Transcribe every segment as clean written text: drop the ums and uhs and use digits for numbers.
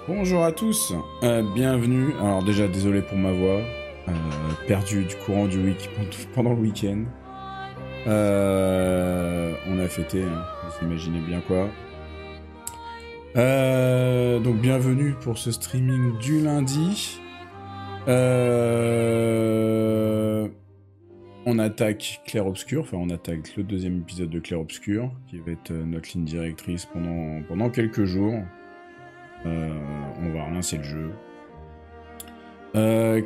Bonjour à tous, bienvenue. Alors déjà désolé pour ma voix, perdu du courant du pendant le week-end. On a fêté, hein, vous imaginez bien quoi. Donc bienvenue pour ce streaming du lundi. On attaque Clair Obscur, enfin on attaque le deuxième épisode de Clair Obscur, qui va être notre ligne directrice pendant quelques jours. On va relancer le jeu.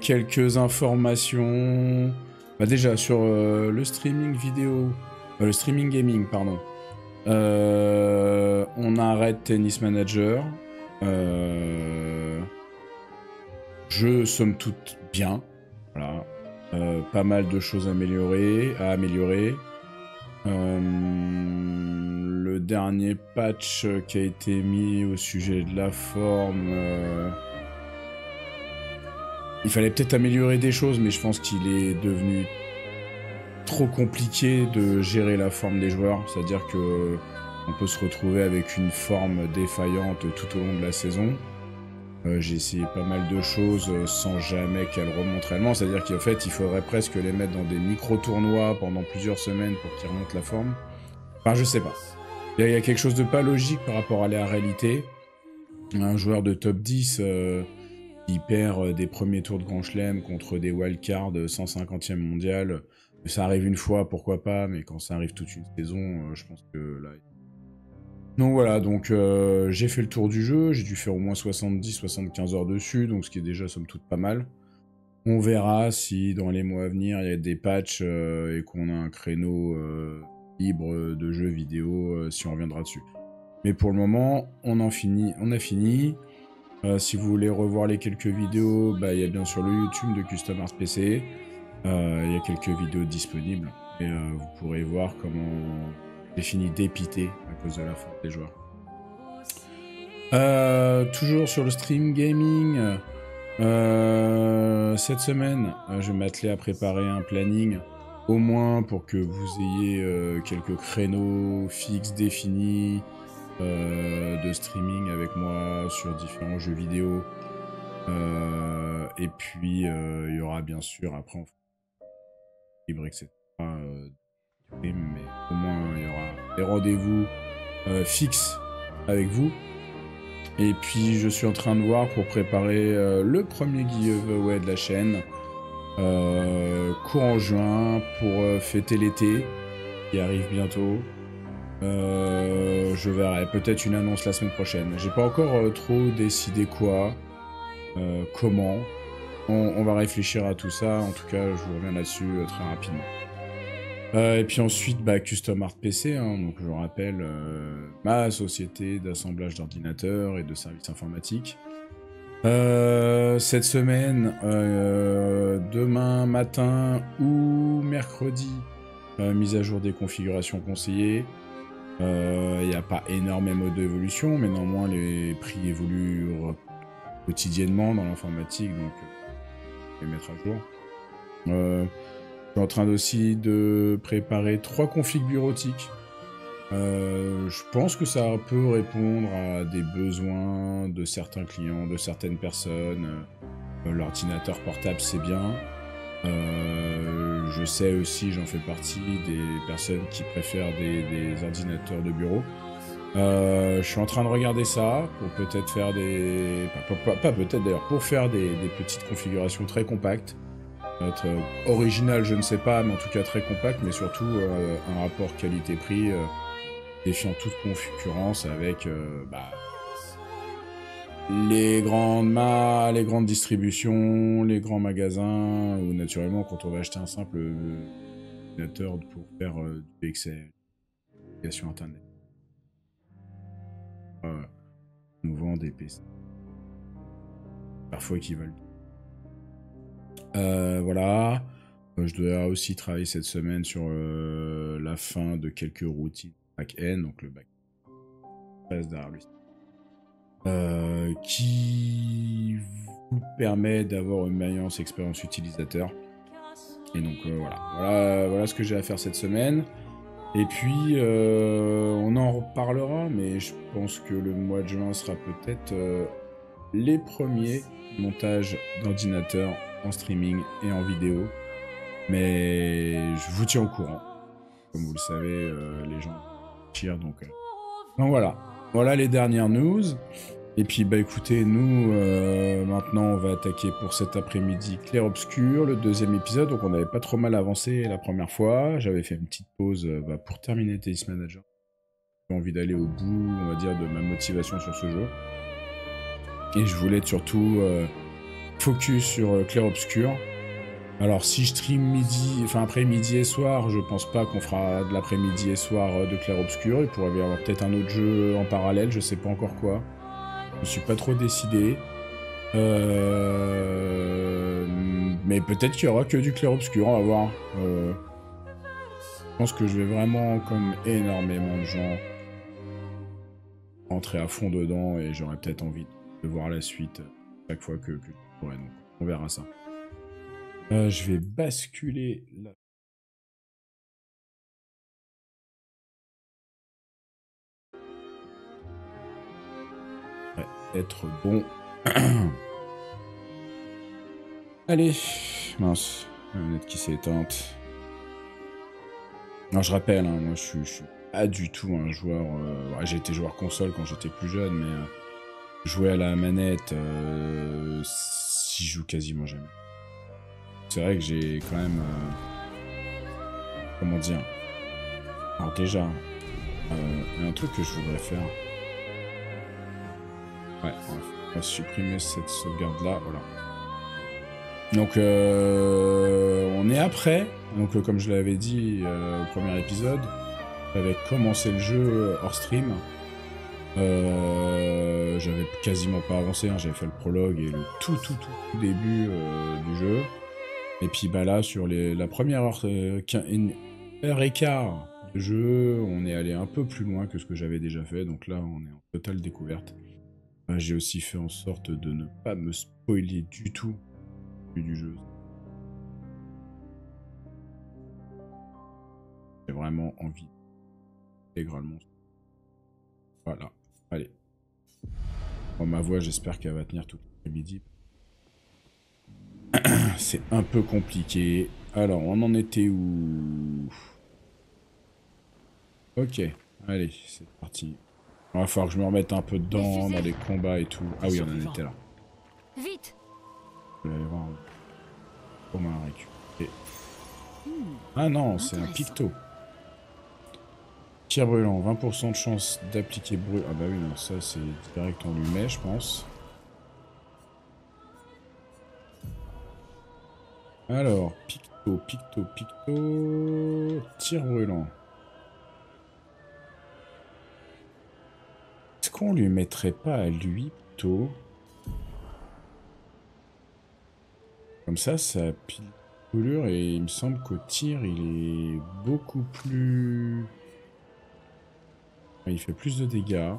Quelques informations. Bah déjà sur le streaming vidéo, le streaming gaming, pardon. On arrête Tennis Manager. Jeu somme toute bien. Voilà. Pas mal de choses à améliorer. Le dernier patch qui a été mis au sujet de la forme, il fallait peut-être améliorer des choses, mais je pense qu'il est devenu trop compliqué de gérer la forme des joueurs. C'est-à-dire que on peut se retrouver avec une forme défaillante tout au long de la saison. J'ai essayé pas mal de choses sans jamais qu'elles remontent réellement. C'est-à-dire qu'en fait, il faudrait presque les mettre dans des micro-tournois pendant plusieurs semaines pour qu'ils remontent la forme. Enfin, je sais pas. Il y a quelque chose de pas logique par rapport à la réalité. Un joueur de top 10 qui perd des premiers tours de Grand Chelem contre des wildcards 150e mondial. Ça arrive une fois, pourquoi pas, mais quand ça arrive toute une saison, je pense que là... Donc voilà, donc j'ai fait le tour du jeu, j'ai dû faire au moins 70-75 heures dessus, donc ce qui est déjà somme toute pas mal. On verra si dans les mois à venir il y a des patchs et qu'on a un créneau libre de jeux vidéo, si on reviendra dessus. Mais pour le moment, on a fini. Si vous voulez revoir les quelques vidéos, il y a bien sûr le YouTube de Custom Art PC. Il y a quelques vidéos disponibles. Et vous pourrez voir comment j'ai fini d'épiter à cause de la faute des joueurs. Toujours sur le stream gaming. Cette semaine, je vais m'atteler à préparer un planning. Au moins pour que vous ayez quelques créneaux fixes définis. De streaming avec moi sur différents jeux vidéo. Et puis, il y aura bien sûr, après, on fera libre, etc. Mais au moins, il y aura des rendez-vous fixes avec vous. Et puis, je suis en train de voir pour préparer le premier giveaway de la chaîne. Courant juin pour fêter l'été qui arrive bientôt. Je verrai, peut-être une annonce la semaine prochaine. J'ai pas encore trop décidé quoi, comment. On va réfléchir à tout ça, en tout cas je vous reviens là-dessus très rapidement. Et puis ensuite, Custom Art PC, hein, donc je rappelle, ma société d'assemblage d'ordinateurs et de services informatiques. Cette semaine, demain matin ou mercredi, mise à jour des configurations conseillées. Il n'y a pas énormément d'évolution, mais néanmoins les prix évoluent quotidiennement dans l'informatique, donc je vais mettre à jour. Je suis en train aussi de préparer 3 configs bureautiques. Je pense que ça peut répondre à des besoins de certains clients, de certaines personnes. L'ordinateur portable, c'est bien. Je sais aussi, j'en fais partie, des personnes qui préfèrent des ordinateurs de bureau. Je suis en train de regarder ça pour peut-être faire des... Pas peut-être d'ailleurs, pour faire des petites configurations très compactes. Être original, je ne sais pas, mais en tout cas très compact, mais surtout un rapport qualité-prix défiant toute concurrence avec les grandes distributions, les grands magasins, ou naturellement quand on va acheter un simple ordinateur pour faire du Excel, application internet. Nous vend des PC. Parfois qui valent. Voilà. Je dois aussi travailler cette semaine sur la fin de quelques routines back-end, donc le back-end derrière lui. Qui vous permet d'avoir une meilleure expérience utilisateur. Et donc voilà ce que j'ai à faire cette semaine. Et puis on en reparlera, mais je pense que le mois de juin sera peut-être les premiers montages d'ordinateur en streaming et en vidéo. Mais je vous tiens au courant. Comme vous le savez, les gens cheer, donc voilà. Voilà les dernières news. Et puis bah écoutez, nous maintenant on va attaquer pour cet après-midi Clair Obscur, le deuxième épisode. Donc on n'avait pas trop mal avancé la première fois. J'avais fait une petite pause pour terminer Tennis Manager. J'ai envie d'aller au bout, on va dire, de ma motivation sur ce jeu. Et je voulais être surtout focus sur Clair Obscur. Alors si je stream midi, enfin après midi et soir, je pense pas qu'on fera de l'après-midi et soir de Clair Obscur. Il pourrait y avoir peut-être un autre jeu en parallèle, je sais pas encore quoi. Je me suis pas trop décidé. Mais peut-être qu'il y aura que du Clair Obscur, on va voir. Je pense que je vais vraiment, comme énormément de gens, rentrer à fond dedans et j'aurais peut-être envie de voir la suite chaque fois que je pourrai. Donc on verra ça. Je vais basculer là. Ouais, être bon. Allez, mince, la manette qui s'est éteinte. Non, je rappelle, hein, moi je suis pas du tout un joueur. Ouais, j'ai été joueur console quand j'étais plus jeune, mais jouer à la manette, j'y joue quasiment jamais. C'est vrai que j'ai quand même. Comment dire. Alors, déjà, il y a un truc que je voudrais faire. Ouais, on va supprimer cette sauvegarde là, voilà. Donc on est après, donc comme je l'avais dit au premier épisode, j'avais commencé le jeu hors stream. J'avais quasiment pas avancé, hein, j'avais fait le prologue et le tout début du jeu. Et puis bah là sur la première heure, une heure et quart de jeu, on est allé un peu plus loin que ce que j'avais déjà fait, donc là on est en totale découverte. J'ai aussi fait en sorte de ne pas me spoiler du tout du jeu. J'ai vraiment envie intégralement. Voilà, allez. Bon, ma voix, j'espère qu'elle va tenir tout l'après-midi. C'est un peu compliqué. Alors, on en était où? Ok, allez, c'est parti. Il va falloir que je me remette un peu dedans, dans les combats et tout. Ah oui, on en était là. Vite. Je vais aller voir comment récupérer. Ah non, c'est un picto. Tir brûlant, 20% de chance d'appliquer brûle. Ah bah oui, non, ça c'est direct, on lui met, je pense. Alors, picto, tir brûlant. Est-ce qu'on lui mettrait pas à lui plutôt? Comme ça pile brûlure et il me semble qu'au tir, il est beaucoup plus... Il fait plus de dégâts.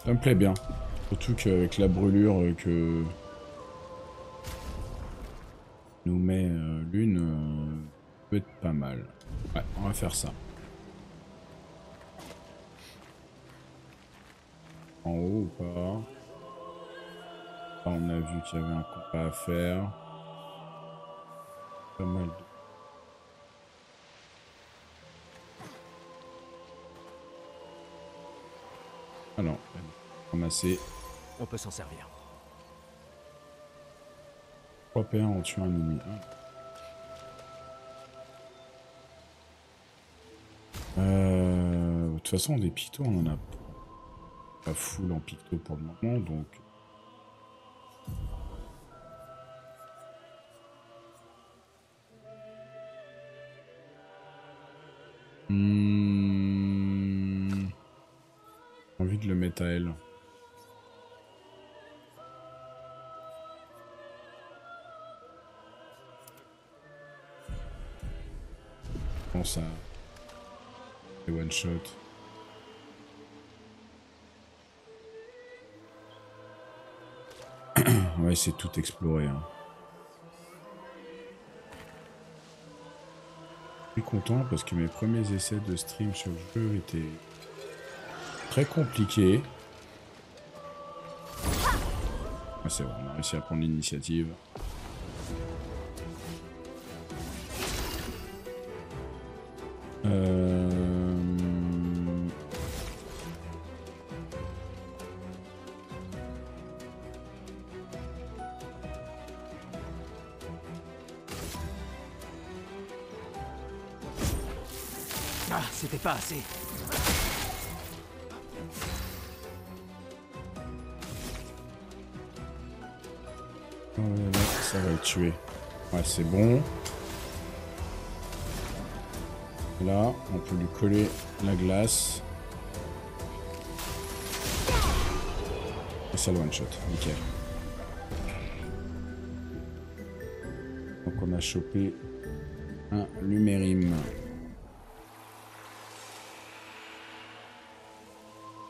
Ça me plaît bien. Surtout qu'avec la brûlure que nous met l'une, peut être pas mal. Ouais, on va faire ça. En haut ou pas? Là, on a vu qu'il y avait un combat à faire. Pas mal de... Ah non, ramasser. On peut s'en servir. 3 PA en tuant un ennemi. De toute façon, des pictos, on en a pas full en picto pour le moment, donc... J'ai envie de le mettre à elle. Je pense à... les one shot. On va essayer de tout explorer. Hein. Je suis content parce que mes premiers essais de stream sur le jeu étaient très compliqués. Ah, c'est bon, on a réussi à prendre l'initiative. Ah, c'était pas assez. Oh là là, ça va le tuer. Ouais, c'est bon. Là, on peut lui coller la glace. Et ça le one shot, nickel. Donc on a chopé un Lumérim.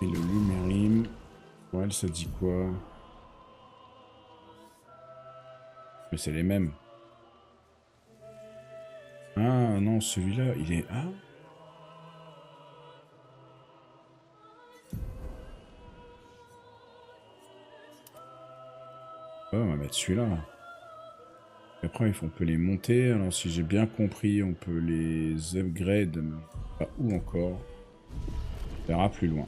Et le Lumérim, ouais, ça dit quoi? Mais c'est les mêmes. Ah non, celui-là, il est... Ah, ouais, on va mettre celui-là. Après, on peut les monter. Alors, si j'ai bien compris, on peut les upgrade. Mais pas où encore. On verra plus loin.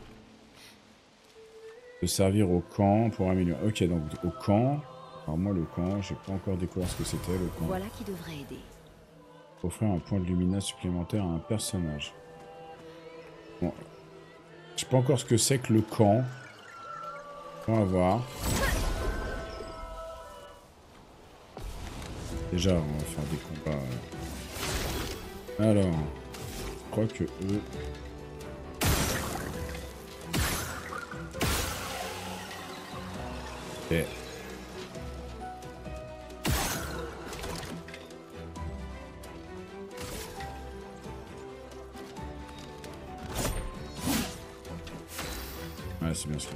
De servir au camp pour améliorer. Ok, donc au camp. Alors moi, le camp, j'ai pas encore découvert ce que c'était, le camp. Voilà qui devrait aider. Offrir un point de luminance supplémentaire à un personnage. Bon. Je sais pas encore ce que c'est que le camp. On va voir. Déjà, on va faire des combats. Alors, je crois que eux... Ok. Ouais, c'est bien sûr.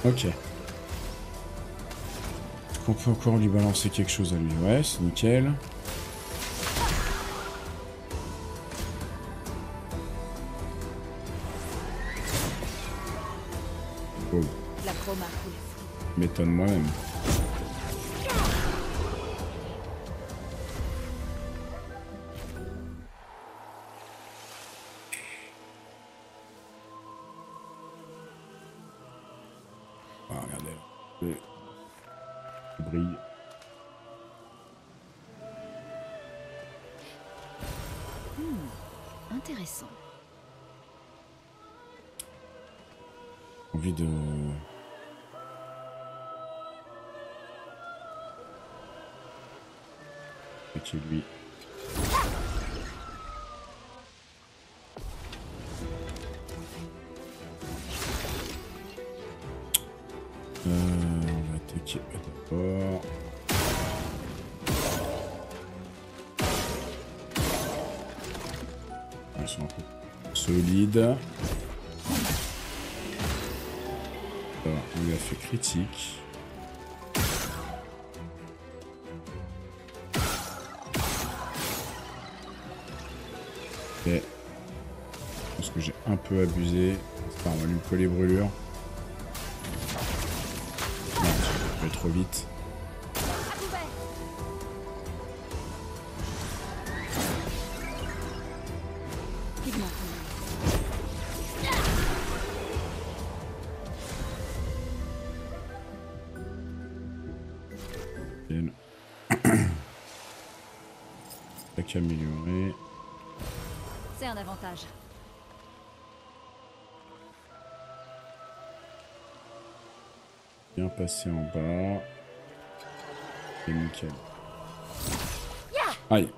Ok. Est-ce qu'on peut encore lui balancer quelque chose à lui? Ouais, c'est nickel. Oh. La chroma coule. M'étonne moi-même. Ah, regardez là. Il brille. Intéressant. Envie de... Ok, lui. On va attaquer d'abord. Ils sont un peu solides. Alors, on lui a fait critique. Et je pense que j'ai un peu abusé. Enfin, on va lui coller brûlure. Non, je vais trop vite. Attaque améliorée. C'est un avantage. Bien passé en bas. Et nickel. Aïe.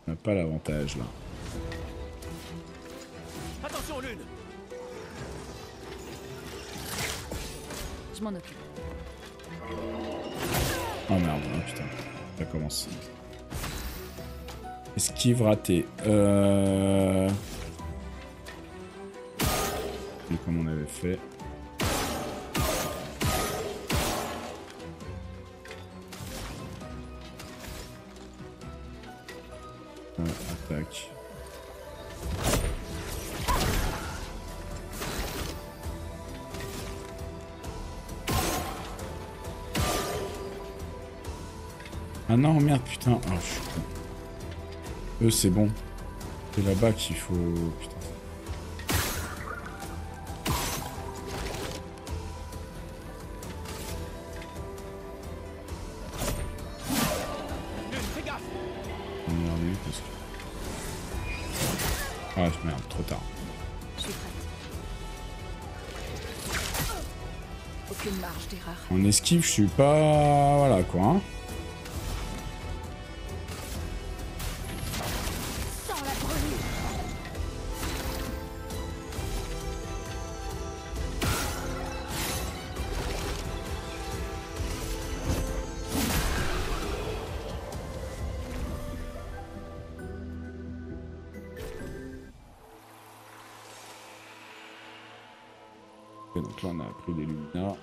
On n'a pas l'avantage là. Attention, Lune. Je m'en occupe. Oh merde, oh, putain. Ça commence. Esquive ratée. Et comme on avait fait. Attaque. Ah non, merde, putain. Oh, je suis con. Eux, c'est bon. C'est là-bas qu'il faut... Putain. Merde, lui, parce que... Ah, merde, trop tard. Je suis prête. Aucune marge d'erreur. En esquive, je suis pas... Voilà, quoi, hein. Sans la brûlure. Ok, donc là, on a pris des luminas.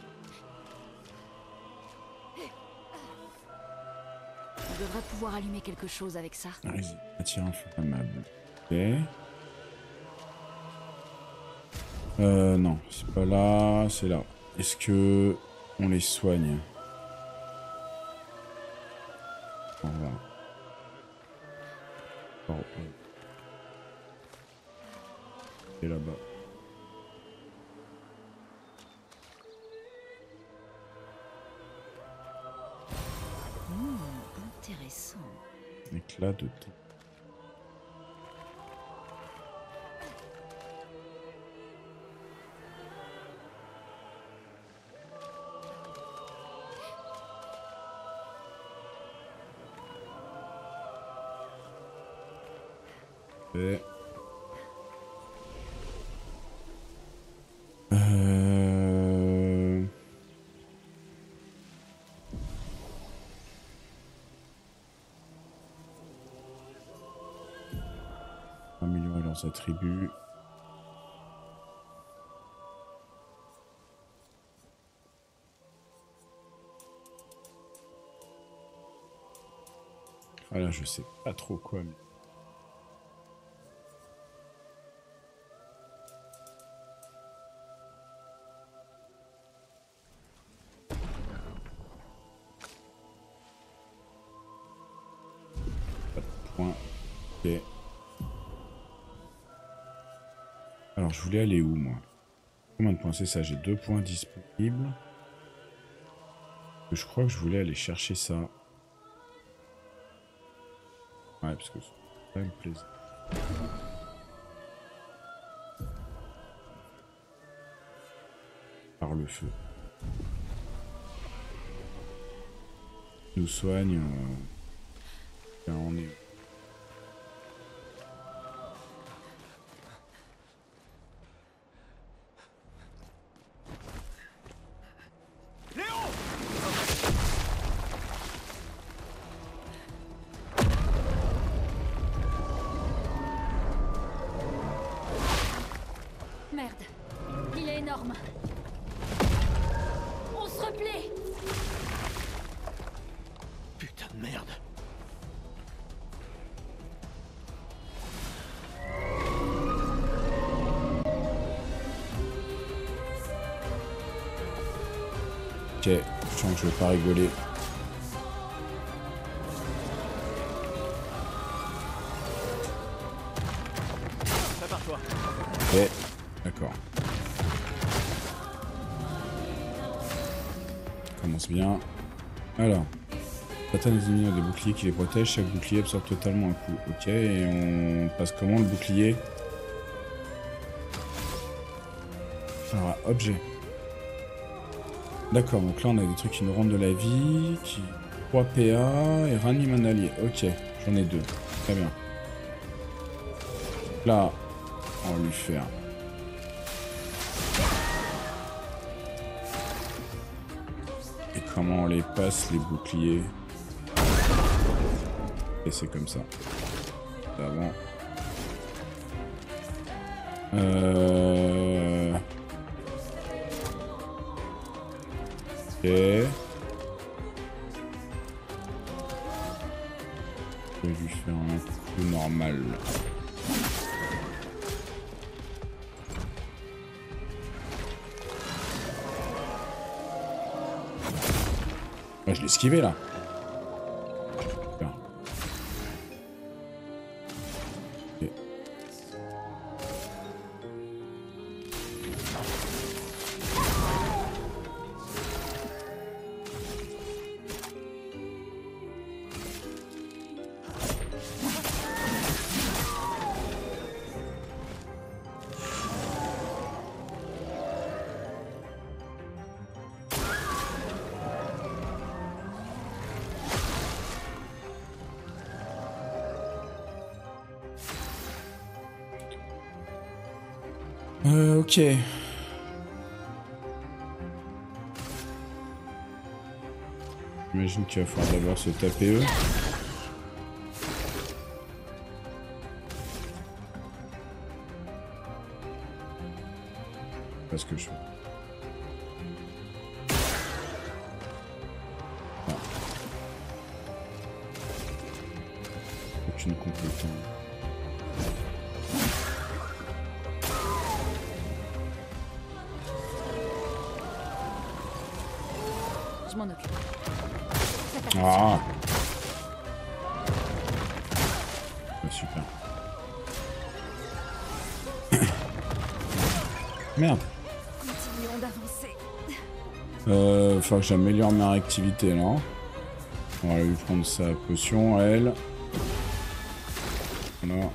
On devrait pouvoir allumer quelque chose avec ça. Allez-y, attire inflammable. Ok. Non, c'est pas là, c'est là. Est-ce que on les soigne? On va. Oh, oh. Et là-bas. Intéressant. Éclat de thé. Et... Améliorer leurs attributs. Voilà, je sais pas trop quoi. Mais... Pas de points. Ok. Alors, je voulais aller où, moi? Combien de points c'est ça? J'ai 2 points disponibles. Je crois que je voulais aller chercher ça. Ouais, parce que ça me plaisir. Par le feu. Nous soigne. Là, on est... Merde. Il est énorme. On se replie. Putain de merde. Ok, je sens que je vais pas rigoler. Prépare-toi. Ok, d'accord. Commence bien. Alors, certains des ennemis ont des boucliers qui les protègent. Chaque bouclier absorbe totalement un coup. Ok, et on passe comment le bouclier? Alors, objet. D'accord, donc là on a des trucs qui nous rendent de la vie, qui 3 PA et ranime un allié. Ok, j'en ai 2. Très bien. Là, on va lui faire. Et comment on les passe les boucliers? Et c'est comme ça. D'avant. Ok. Je vais lui faire un coup normal. mal. Ouais, je l'ai esquivé là. Super. Ok. Ok. J'imagine qu'il va falloir d'abord se taper eux. Pas ce que je fais. Ah. Aucune compétence. Je m'en occupe. Ah. Ouais, super. Merde. Continuons d'avancer. Faut que j'améliore ma réactivité là. On va lui prendre sa potion à elle. Voilà.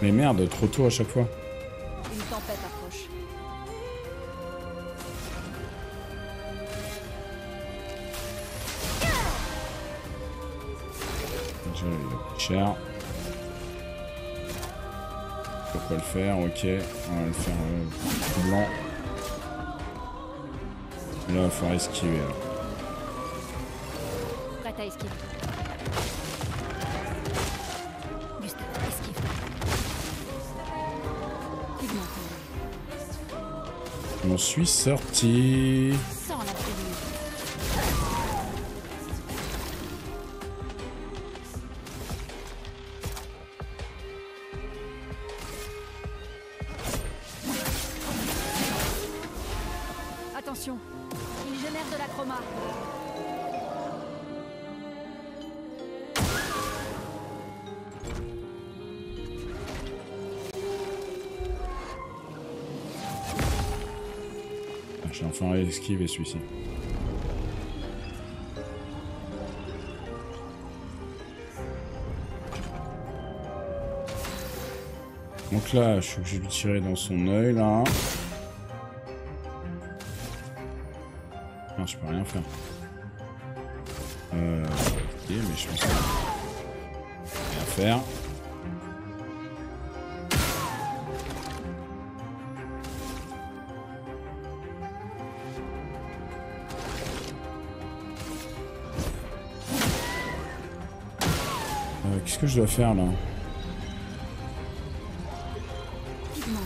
Mais merde, trop tôt à chaque fois. Une tempête approche. Déjà, il a pris cher. On peut pas le faire, ok. On va le faire blanc. Et là, il va falloir esquiver. Là. Prête à esquiver. Gustave, esquive. Pigment tombé. J'en suis sorti. Sans la prévenir. Attention, il génère de la chroma. J'ai enfin esquivé celui-ci. Donc là, je suis obligé de lui tirer dans son œil là. Non, je peux rien faire. Ok, mais je pense que rien faire. Qu'est-ce que je dois faire là? Pigment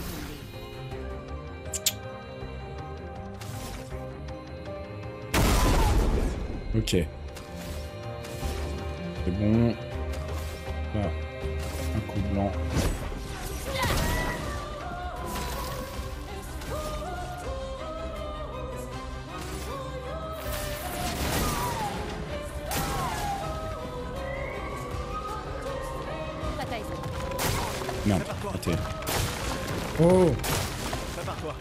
tombé. Ok. C'est bon. Là, un coup blanc. Prête à esquiver. Merde, raté. Oh! Prépare-toi.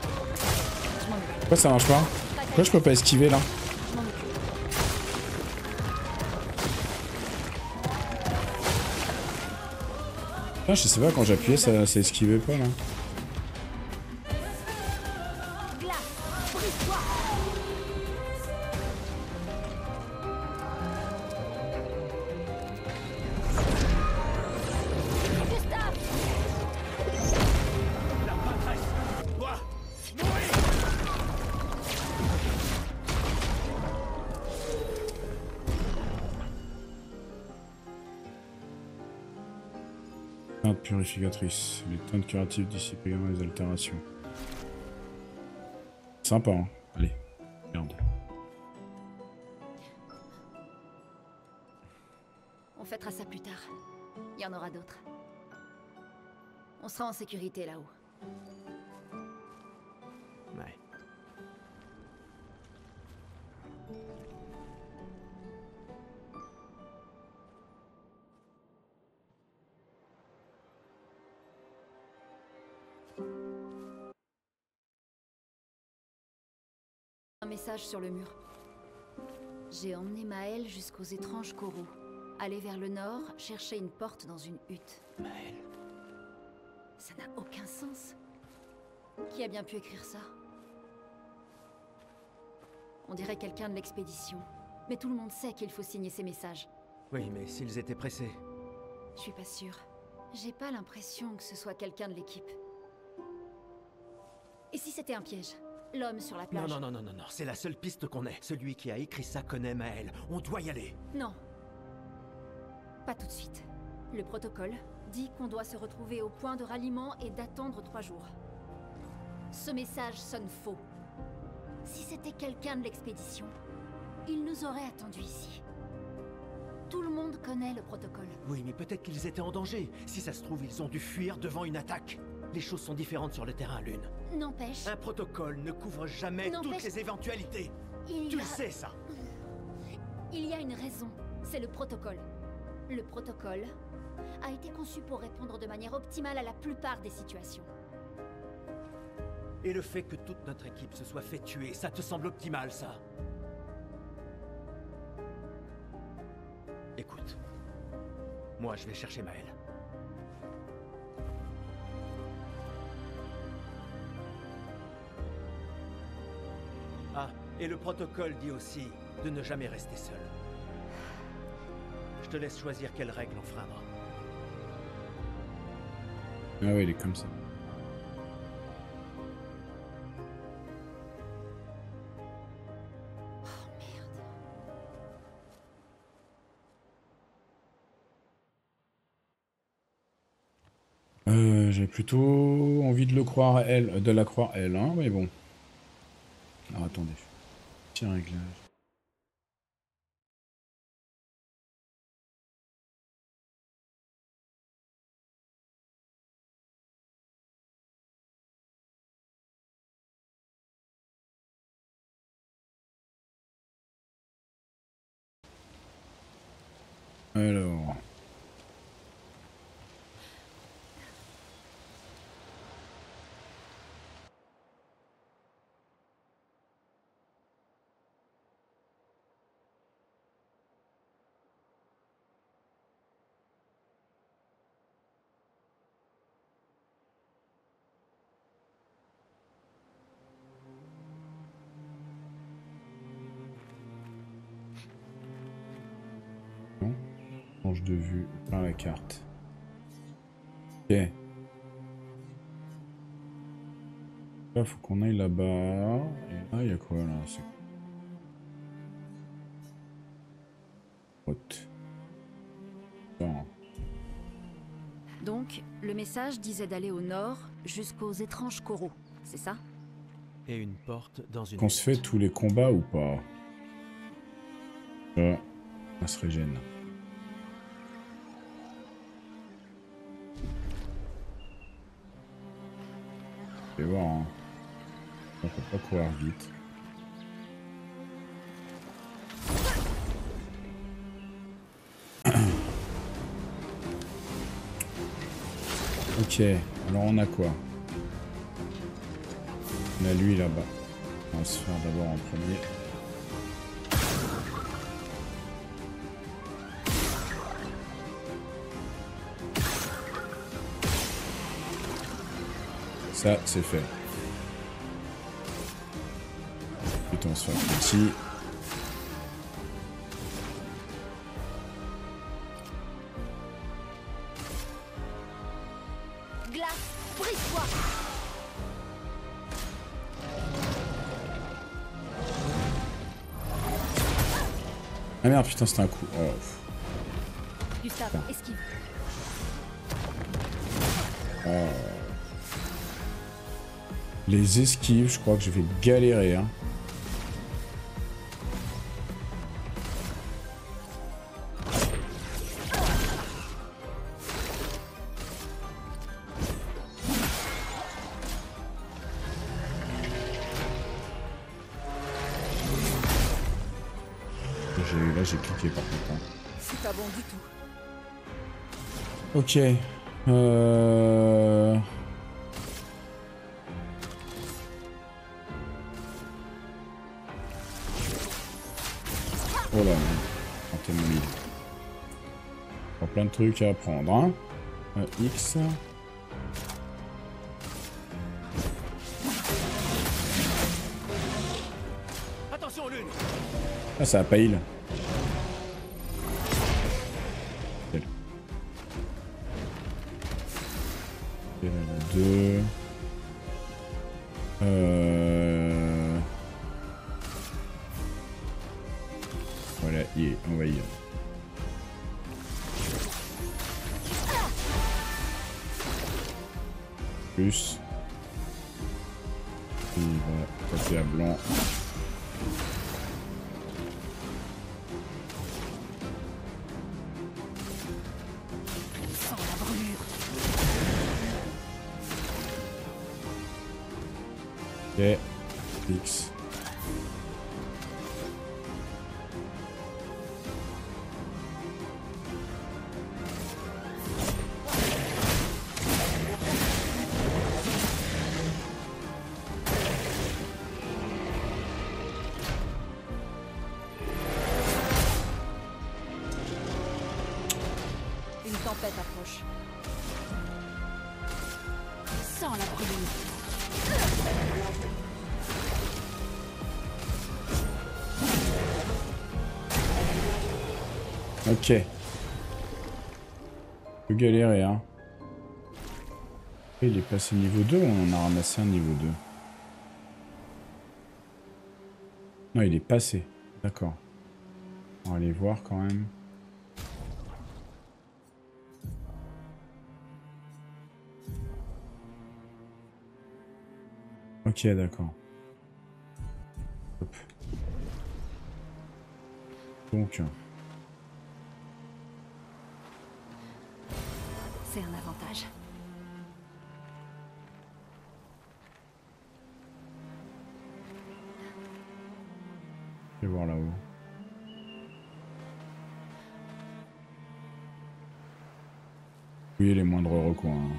Je m'en occupe. Pourquoi ça marche pas? Pourquoi je peux pas esquiver là? Je m'en occupe. Ah, je sais pas, quand j'appuyais ça esquivait pas là. Brise-toi! Gustave! La maîtresse doit mourir. Teinte purificatrice. Les teintes curatives dissipent également les altérations. Sympa, hein. Allez, regarde. On fêtera ça plus tard. Il y en aura d'autres. On sera en sécurité là-haut. Ouais. Un message sur le mur. J'ai emmené Maël jusqu'aux étranges coraux. Aller vers le nord, chercher une porte dans une hutte. Maël. Ça n'a aucun sens. Qui a bien pu écrire ça? On dirait quelqu'un de l'expédition. Mais tout le monde sait qu'il faut signer ces messages. Oui, mais s'ils étaient pressés. Je suis pas sûre. J'ai pas l'impression que ce soit quelqu'un de l'équipe. Et si c'était un piège? L'homme sur la plage? Non, c'est la seule piste qu'on ait. Celui qui a écrit ça connaît Maël. On doit y aller. Non. Pas tout de suite. Le protocole dit qu'on doit se retrouver au point de ralliement et d'attendre 3 jours. Ce message sonne faux. Si c'était quelqu'un de l'expédition, il nous aurait attendus ici. Tout le monde connaît le protocole. Oui, mais peut-être qu'ils étaient en danger. Si ça se trouve, ils ont dû fuir devant une attaque. Les choses sont différentes sur le terrain, Lune. N'empêche, Un protocole ne couvre jamais N'empêche- toutes les éventualités. il Tu y a... le sais, ça. Il y a une raison. C'est le protocole. Le protocole a été conçu pour répondre de manière optimale à la plupart des situations. Et le fait que toute notre équipe se soit fait tuer, ça te semble optimal, ça? Écoute. Moi, je vais chercher Maël. Ah, et le protocole dit aussi de ne jamais rester seul. Je te laisse choisir quelle règle enfreindre. Ah ouais, il est comme ça. Oh merde. J'ai plutôt envie de le croire elle, de la croire elle, hein, mais bon. Alors attendez. Petit réglage. Alors. Non. Change de vue par la carte. Ok. Là, faut qu'on aille là-bas. Et là, il y a quoi là? C'est haute. Bon. Donc, le message disait d'aller au nord jusqu'aux étranges coraux, c'est ça? Et une porte dans une... Qu'on se fait tous les combats ou pas? Ça se régène. Je vais voir, hein. On peut pas courir vite. Ok, alors on a quoi? On a lui là-bas. On va se faire d'abord en premier. Ça, c'est fait. Putain, on se fait un petit. Glace, brise-toi. Ah merde, putain, c'était un coup. Oh. Gustave, esquive. Les esquives, je crois que je vais galérer. Hein. Là, j'ai cliqué par contre. Hein. C'est pas bon du tout. Ok. Oh là, tentez mon lit. Plein de trucs à apprendre. Hein. X. Attention, Lune. Ah, ça a pas heal. Deux. Voilà, on va y aller. Plus. Il va taper à blanc. Sans la brûlure. Ok. X. Une tempête approche. Sans la brûlure. Ok. Je peux galérer, hein. Il est passé niveau 2 ou on en a ramassé un niveau 2? Non, il est passé. D'accord. On va aller voir quand même. Ok, d'accord. Hop. Donc... C'est un avantage. Je vais voir là-haut. Oui, les moindres recoins. Hein.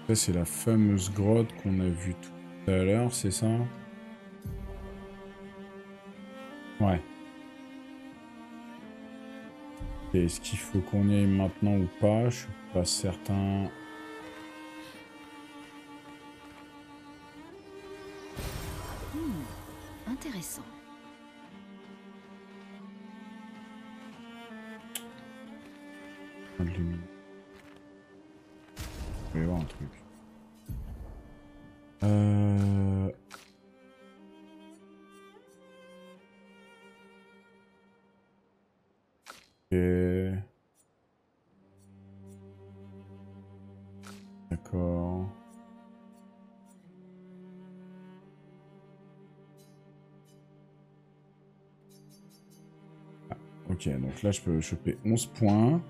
Ça, c'est la fameuse grotte qu'on a vue tout à l'heure, c'est ça? Ouais. Est-ce qu'il faut qu'on y aille maintenant ou pas? Je suis pas certain. Intéressant. Je vais voir un truc. Ok. D'accord. Ah, ok, donc là je peux choper 11 points.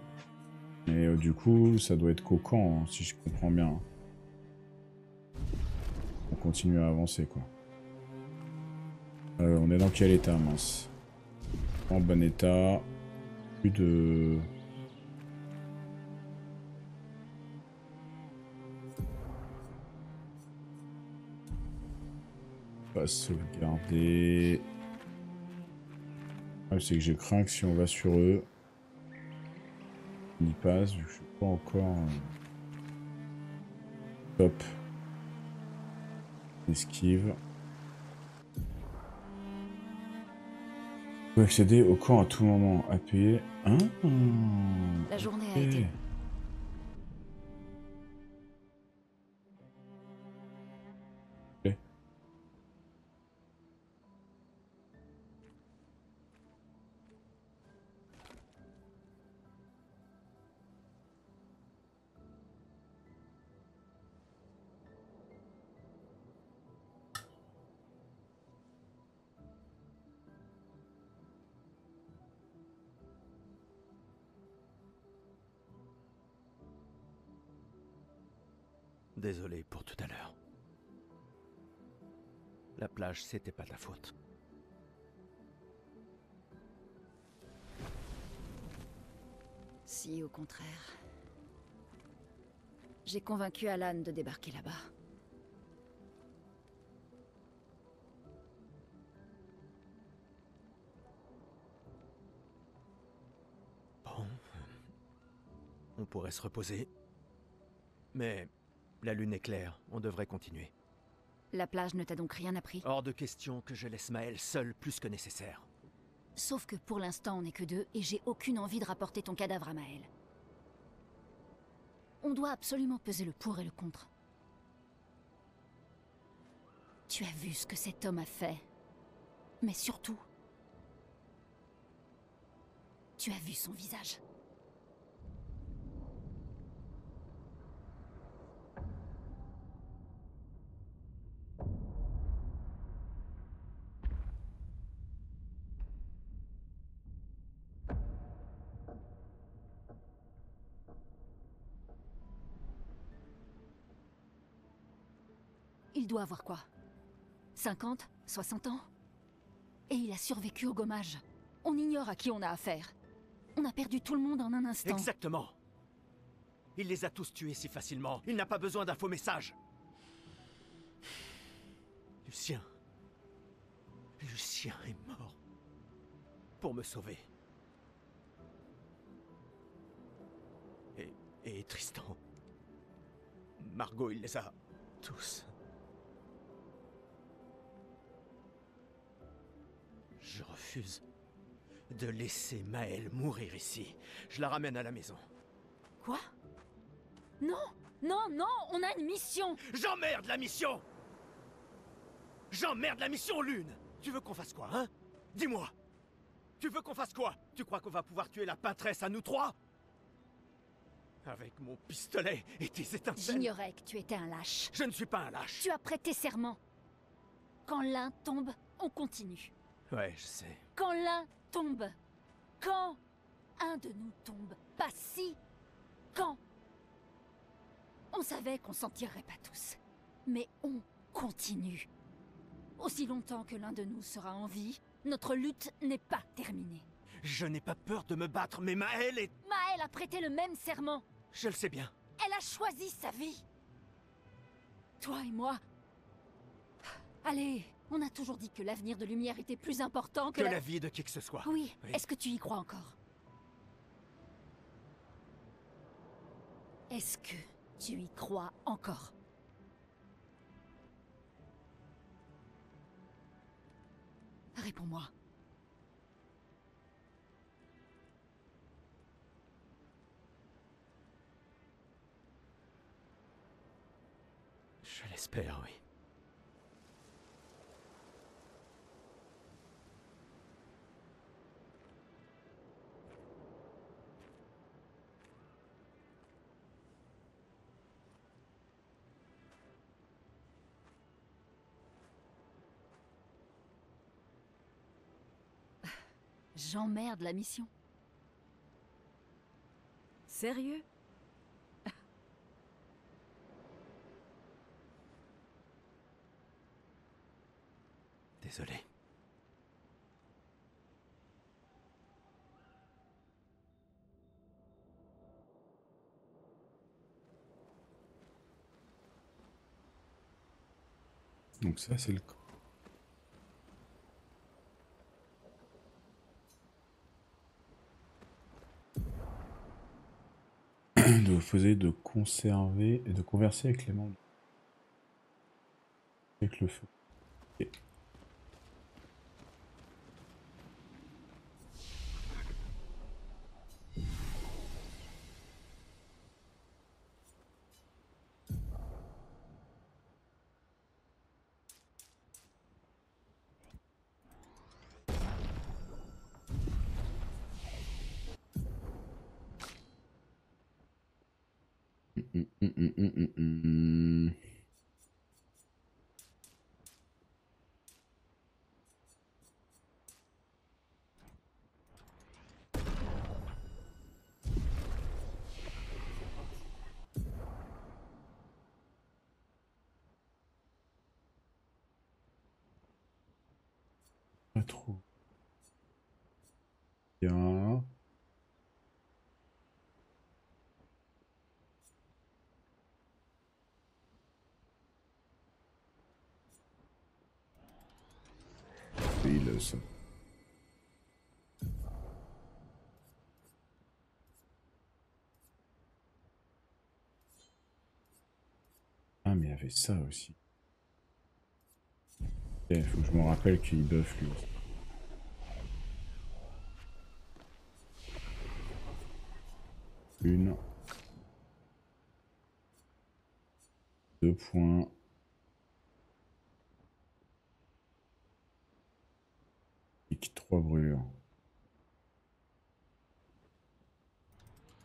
Et du coup, ça doit être coquant, hein, si je comprends bien. On continue à avancer, quoi. On est dans quel état, mince? En bon état. Plus de... Pas sauvegarder. Ah, c'est que j'ai craint que si on va sur eux, on y passe, vu que je suis pas encore top. Esquive. On peut accéder au camp à tout moment. Appuyer. Hein. La journée a Ok. été... Ok. Désolé pour tout à l'heure. La plage, c'était pas ta faute. Si, au contraire. J'ai convaincu Alan de débarquer là-bas. Bon, on pourrait se reposer. Mais la lune est claire, on devrait continuer. La plage ne t'a donc rien appris? Hors de question que je laisse Maël seul plus que nécessaire. Sauf que pour l'instant, on n'est que deux, et j'ai aucune envie de rapporter ton cadavre à Maël. On doit absolument peser le pour et le contre. Tu as vu ce que cet homme a fait. Mais surtout... tu as vu son visage. Il doit avoir quoi? 50? 60 ans? Et il a survécu au gommage. On ignore à qui on a affaire. On a perdu tout le monde en un instant. Exactement. Il les a tous tués si facilement. Il n'a pas besoin d'un faux message. Lucien. Lucien est mort. Pour me sauver. Et Tristan. Margot, il les a tous. Je refuse de laisser Maël mourir ici. Je la ramène à la maison. Quoi? Non! Non, non! On a une mission! J'emmerde la mission! J'emmerde la mission, Lune! Tu veux qu'on fasse quoi, hein? Dis-moi! Tu veux qu'on fasse quoi? Tu crois qu'on va pouvoir tuer la pâtresse à nous trois? Avec mon pistolet et tes étincelles? J'ignorais que tu étais un lâche. Je ne suis pas un lâche. Tu as prêté serment. Quand l'un tombe, on continue. Ouais, je sais. Quand l'un tombe. Quand un de nous tombe. Pas si. Quand. On savait qu'on s'en tirerait pas tous. Mais on continue. Aussi longtemps que l'un de nous sera en vie, notre lutte n'est pas terminée. Je n'ai pas peur de me battre, mais Maël est... Maël a prêté le même serment. Je le sais bien. Elle a choisi sa vie. Toi et moi... Allez, on a toujours dit que l'avenir de Lumière était plus important que Que la vie de qui que ce soit. Oui, Oui. est-ce que tu y crois encore? Est-ce que tu y crois encore? Réponds-moi. Je l'espère, oui. J'emmerde la mission. Sérieux? Désolé. Donc ça, c'est le camp. de vous poser, de conserver et de converser avec les membres. Avec le feu. Ok. Pas trop bien. Oui, là, ça. Ah, mais il y avait ça aussi. Il faut que je me rappelle qu'il buff lui. Une. 2 points. Et 3 brûlures. De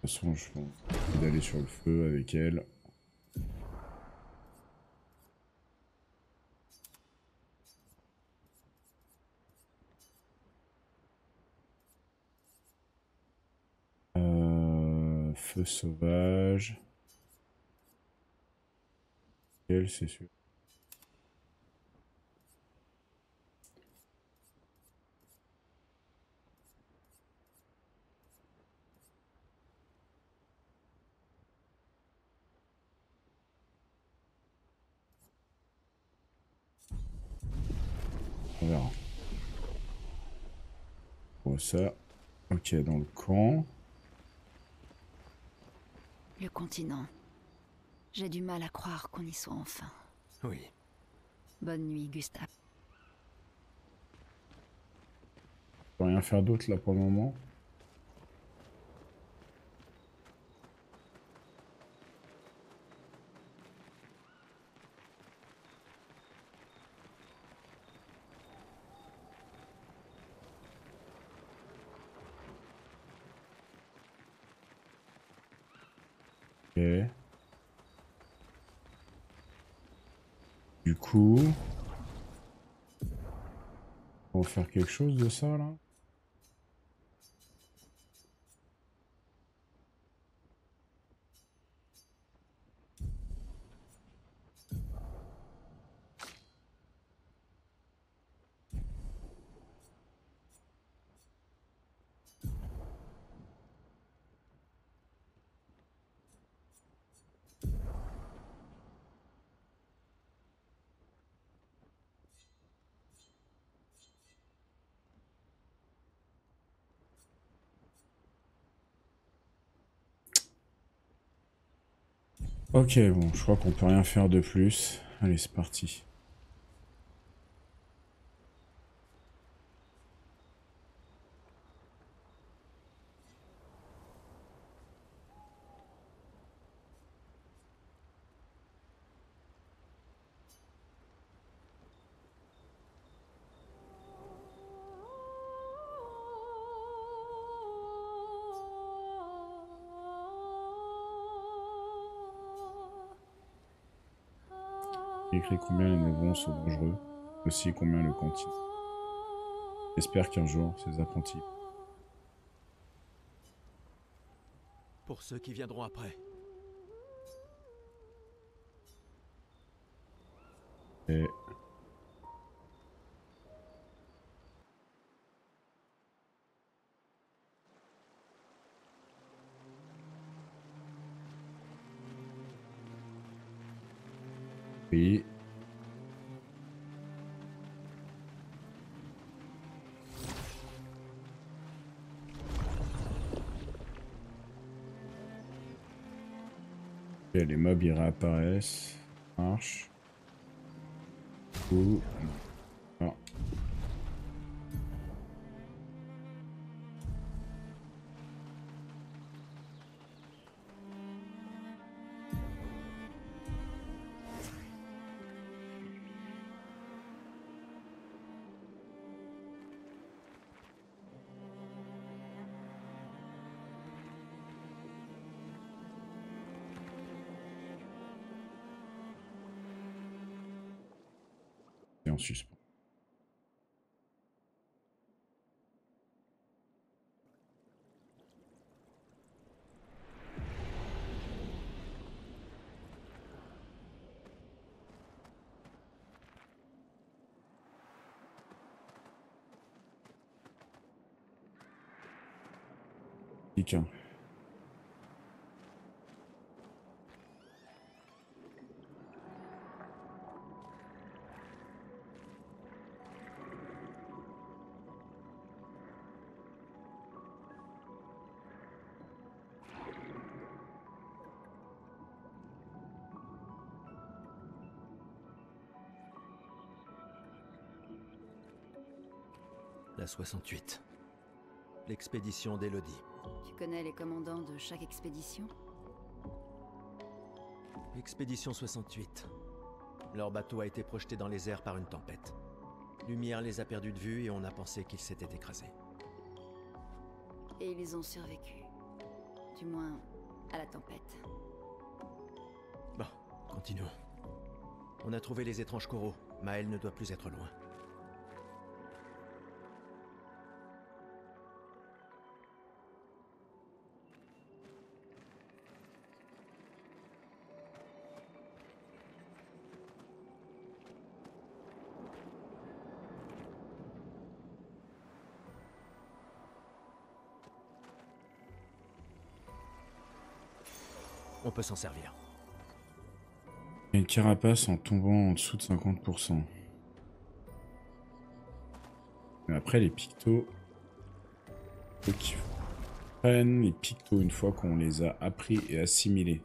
toute façon, je vais essayer d'aller sur le feu avec elle. Feu sauvage. Elle, c'est sûr. On verra. Bon, ça. Ok, dans le camp. Le continent. J'ai du mal à croire qu'on y soit enfin. Oui. Bonne nuit, Gustave. Je peux rien faire d'autre là pour le moment. Ok. Du coup, on va faire quelque chose de ça là. Ok, bon, je crois qu'on peut rien faire de plus. Allez, c'est parti. Écrit combien les névrons sont dangereux, aussi combien le continent. J'espère qu'un jour, ces apprentis. Pour ceux qui viendront après. Et oui. Les mobs ils réapparaissent. Ça marche. Ouh. Ah. Et en suspens. Quelqu'un. La 68. L'expédition d'Elodie. Tu connais les commandants de chaque expédition? Expédition 68. Leur bateau a été projeté dans les airs par une tempête. Lumière les a perdus de vue et on a pensé qu'ils s'étaient écrasés. Et ils ont survécu. Du moins, à la tempête. Bon, continuons. On a trouvé les étranges coraux. Maël ne doit plus être loin. On peut s'en servir. Il y a une carapace en tombant en dessous de 50%. Mais après les pictos. Faut qu'ils prennent les pictos une fois qu'on les a appris et assimilés.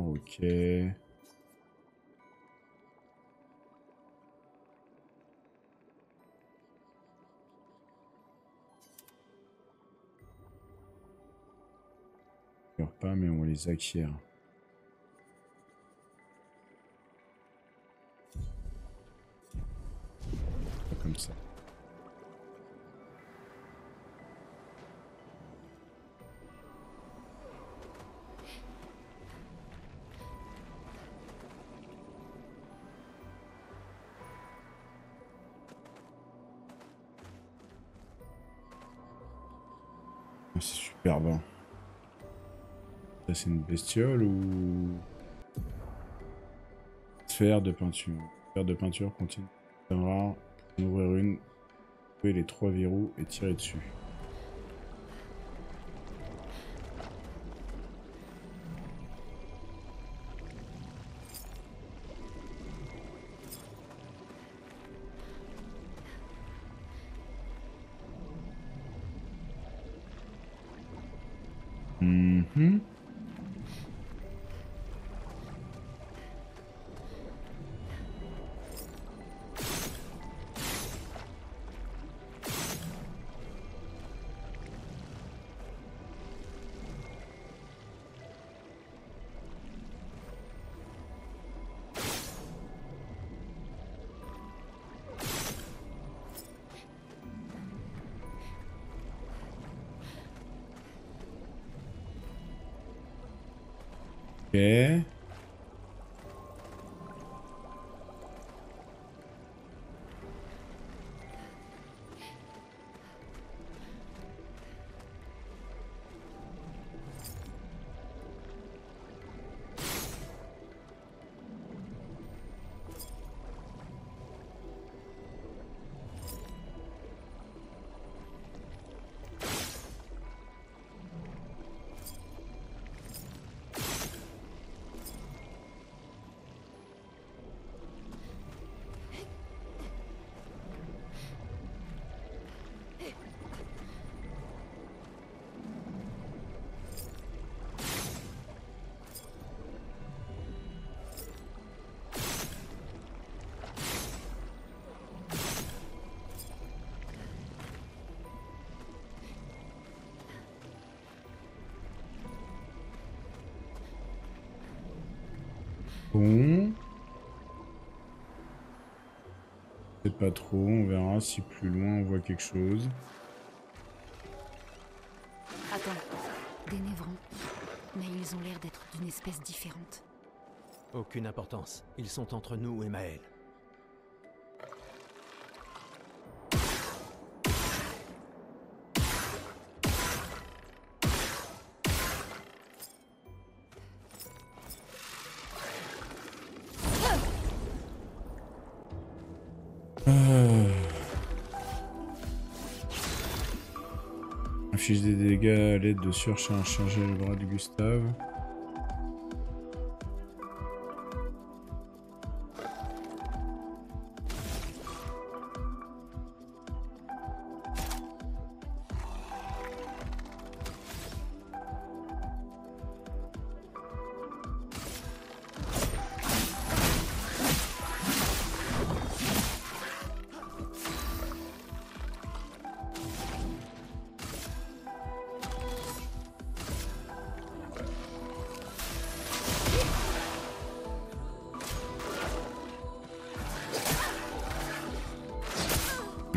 Ok. Pas, mais on les acquiert. Pas comme ça. C'est superbe. Hein. Ça c'est une bestiole ou... Sphère de peinture. Sphère de peinture contient un rare. Pour en ouvrir une, trouver les 3 verrous et tirer dessus. Mhm. Ok. Bon. Peut-être pas trop, on verra si plus loin on voit quelque chose. Attends, des névrons. Mais ils ont l'air d'être d'une espèce différente. Aucune importance. Ils sont entre nous et Maël. Affiche des dégâts à l'aide de surcharger le bras de Gustave.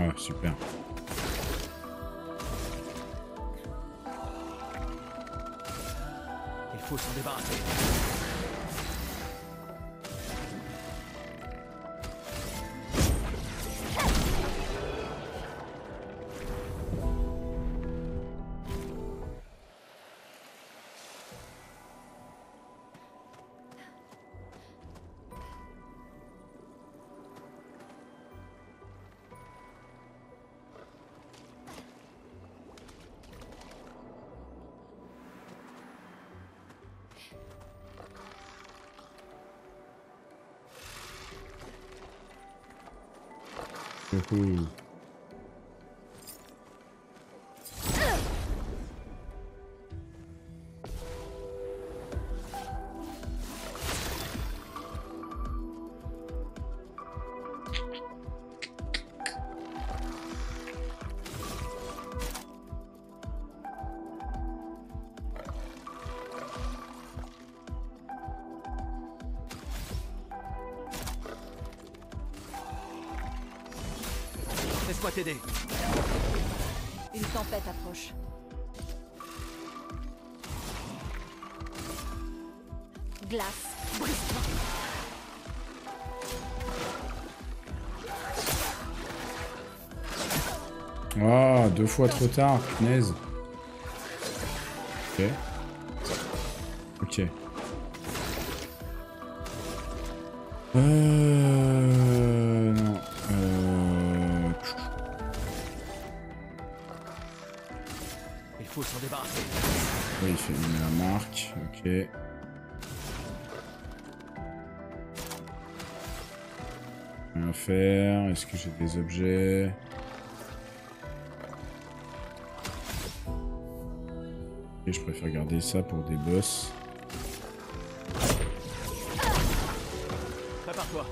Ah, super. Il faut s'en débarrasser. Coucou. Laisse-moi t'aider. Une tempête approche. Glace, brise-toi. Ah, 2 fois trop tard, punaise. Ok. Ok. Non. Il faut s'en débarrasser. Oui, il met la marque. Ok. Rien à faire. Est-ce que j'ai des objets? Ok, je préfère garder ça pour des boss. Prépare-toi.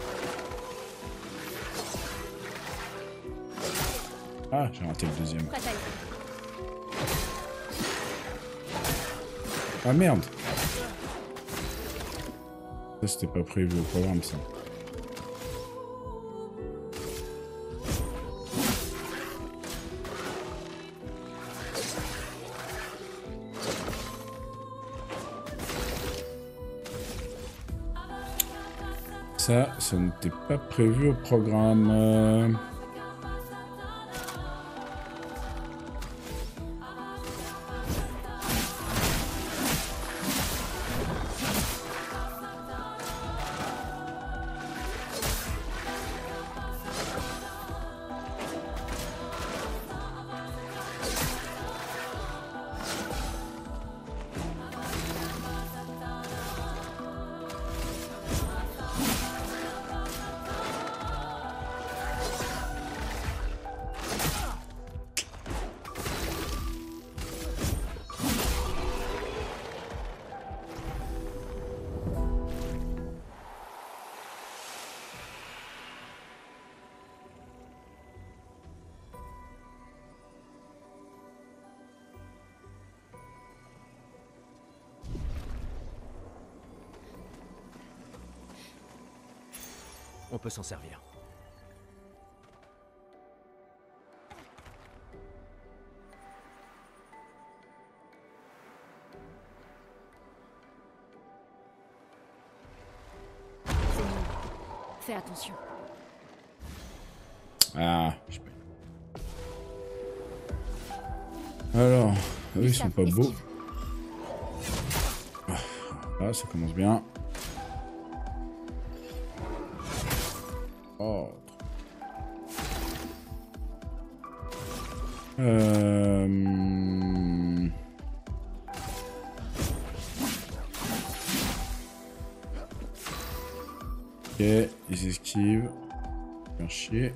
Ah, j'ai raté le deuxième. Prête à y aller. Ah merde! Ça, c'était pas prévu au programme, ça. Ça n'était pas prévu au programme. On peut s'en servir. Fais attention. Ah, je peux. Alors, eux ils sont pas beaux. Ah, ça commence bien. Oh. Ok, ils esquivent. Faire chier.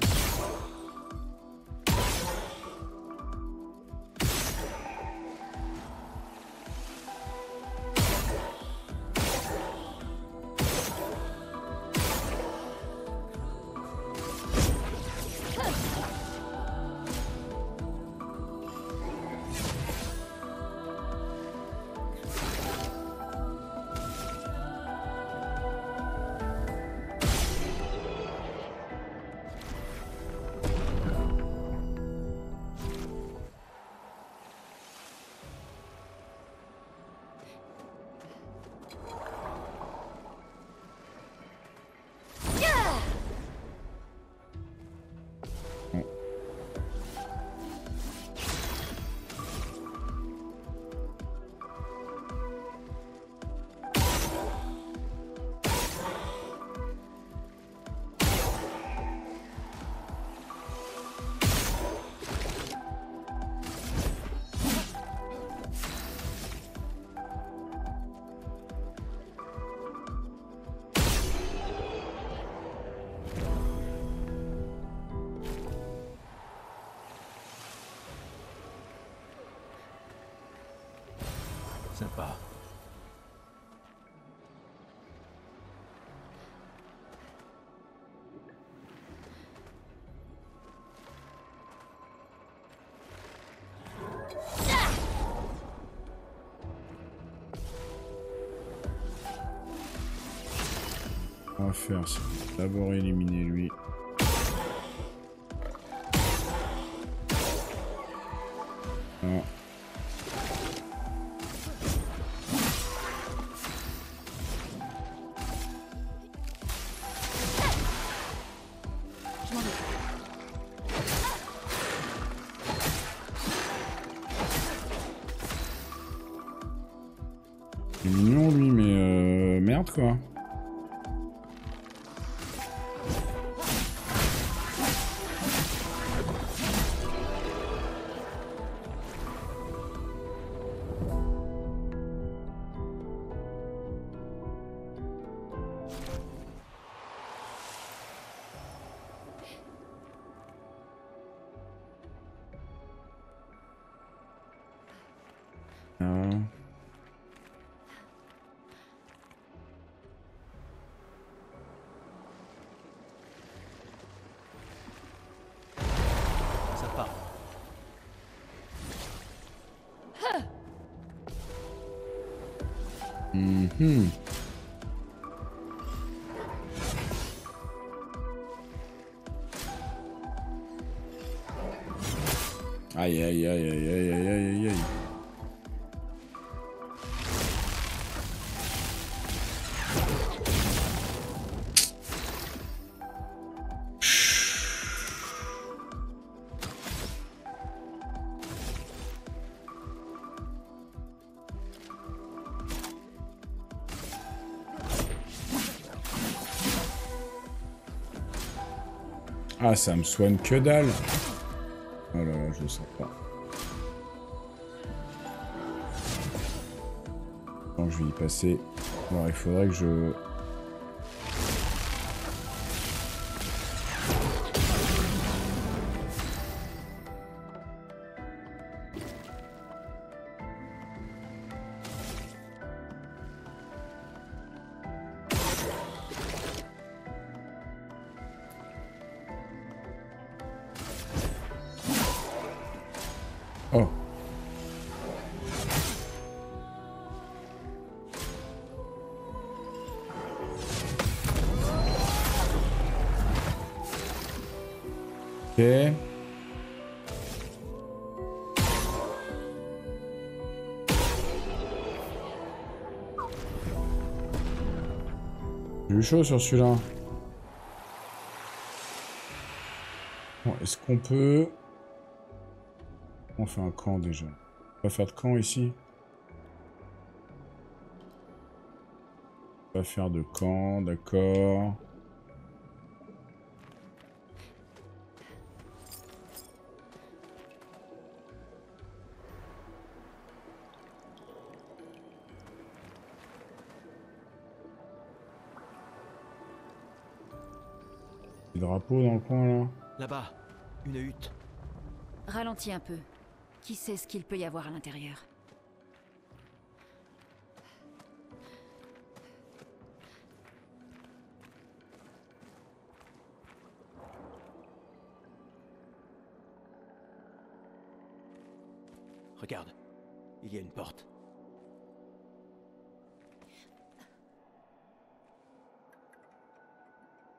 Sympa. On va faire ça. D'abord éliminer lui. Non. Il est mignon lui, mais merde quoi. Ah. Sympa. Mhm. Aïe aïe aïe aïe aïe aïe aïe aïe. Ah, ça me soigne que dalle. Oh là là, je le sens pas. Donc je vais y passer. Alors il faudrait que je... Oh. Ok. J'ai eu chaud sur celui-là. Bon, est-ce qu'on peut... On fait un camp déjà. On va faire de camp ici. On va faire de camp, d'accord. Des drapeaux dans le coin là. Là-bas, une hutte. Ralentis un peu. Qui sait ce qu'il peut y avoir à l'intérieur? Regarde, il y a une porte.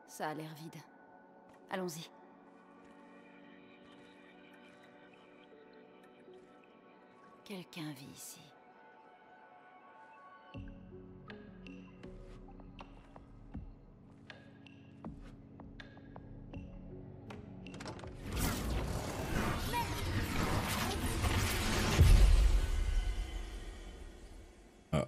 Ça a l'air vide. Allons-y. Quelqu'un vit ici. Ah.